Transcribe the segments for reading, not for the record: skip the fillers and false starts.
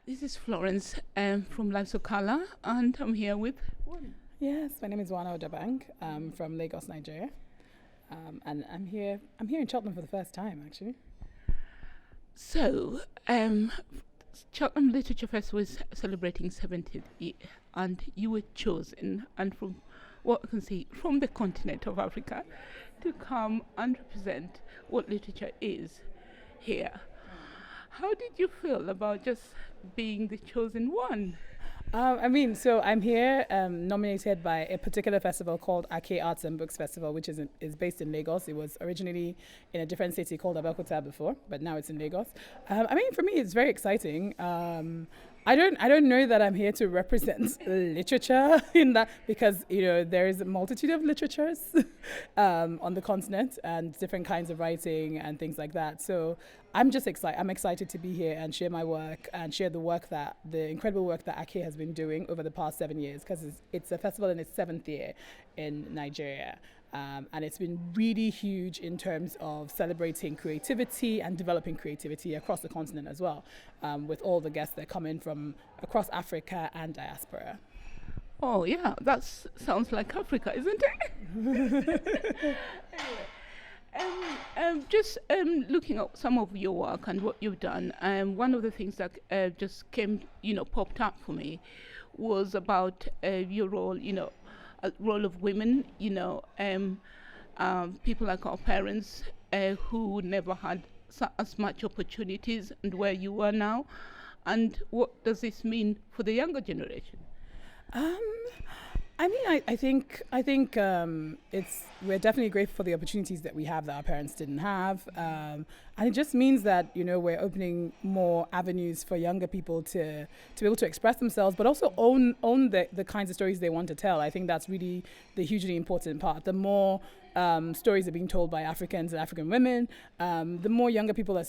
This is Florence from Lives of Color, and I'm here with Wana. Yes, my name is Wana Udobang from Lagos, Nigeria, and I'm here in Cheltenham for the first time, actually. So, Cheltenham Literature Festival is celebrating 70th year, and you were chosen, and from what I can see, from the continent of Africa, to come and represent what literature is here. How did you feel about just being the chosen one? So I'm here nominated by a particular festival called Ake Arts and Books Festival, which is based in Lagos. It was originally in a different city called Abeokuta before, but now it's in Lagos. For me, it's very exciting. I don't know that I'm here to represent literature in that, because there is a multitude of literatures on the continent and different kinds of writing and things like that. So I'm just excited. I'm excited to be here and share my work and share the incredible work that Ake has been doing over the past 7 years, because it's a festival in its 7th year in Nigeria. And it's been really huge in terms of celebrating creativity and developing creativity across the continent as well, with all the guests that come in from across Africa and diaspora. Oh yeah, that sounds like Africa, isn't it? Just looking at some of your work and what you've done, one of the things that just popped up for me was about your role, role of women, people like our parents who never had as much opportunities, and where you are now, and what does this mean for the younger generation? I think we're definitely grateful for the opportunities that we have that our parents didn't have, and it just means that we're opening more avenues for younger people to be able to express themselves, but also own the kinds of stories they want to tell. I think that's really the hugely important part. The more stories are being told by Africans and African women, the more younger people are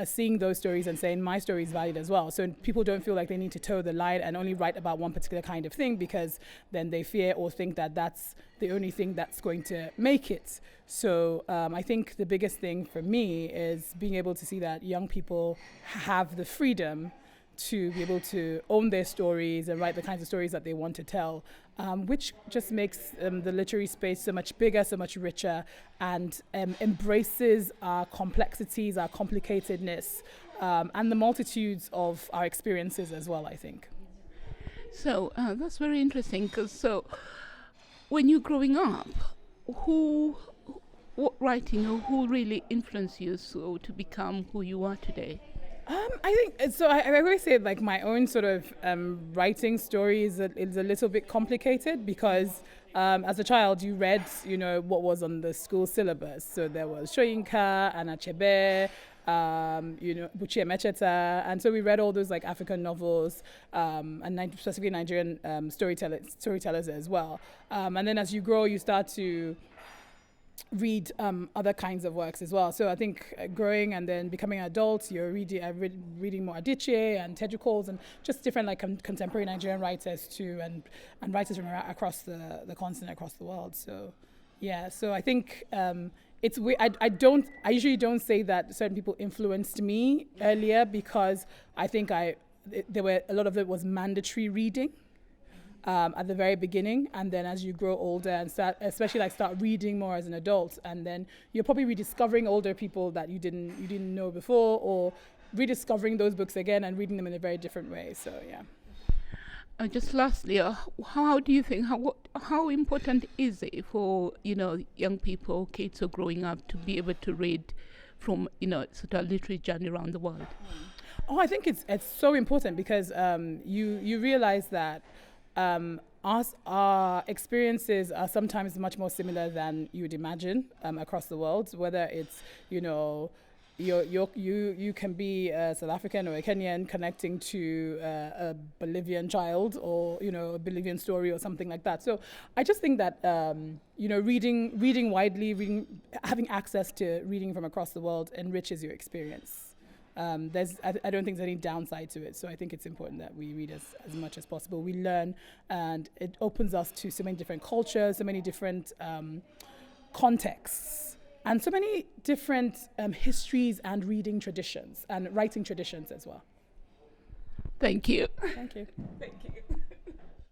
seeing those stories and saying, my story is valid as well. So people don't feel like they need to toe the line and only write about one particular kind of thing, because then they fear or think that that's the only thing that's going to make it. So I think the biggest thing for me is being able to see that young people have the freedom to be able to own their stories and write the kinds of stories that they want to tell, which just makes the literary space so much bigger, so much richer, and embraces our complexities, our complicatedness, and the multitudes of our experiences as well, I think. So that's very interesting, because when you're growing up, what writing or who really influenced you to become who you are today? I think so. I always say, like, my own sort of writing story is a little bit complicated, because as a child you read, what was on the school syllabus. So there was Shoyinka and Achebe, Buchi Emecheta, and so we read all those like African novels, and specifically Nigerian storytellers as well. And then as you grow, you start to read other kinds of works as well. So I think growing and then becoming an adult, you're reading more Adichie and Teju Coles and just different like contemporary Nigerian writers too, and writers from across the continent, across the world. So yeah, so I think it's weird. I usually don't say that certain people influenced me earlier, because I think there were a lot of it was mandatory reading at the very beginning, and then as you grow older and start reading more as an adult, and then you're probably rediscovering older people that you didn't know before, or rediscovering those books again and reading them in a very different way. So yeah. Just lastly, how do you think how important is it for young people, kids who are growing up, to be able to read from sort of literary journey around the world? I think it's so important, because you realize that our experiences are sometimes much more similar than you would imagine across the world. Whether it's you can be a South African or a Kenyan connecting to a Bolivian child, or a Bolivian story or something like that. So I just think that reading widely, having access to reading from across the world enriches your experience. I don't think there's any downside to it, so I think it's important that we read as much as possible. We learn, and it opens us to so many different cultures, so many different contexts, and so many different histories and reading traditions and writing traditions as well. Thank you. Thank you. Thank you.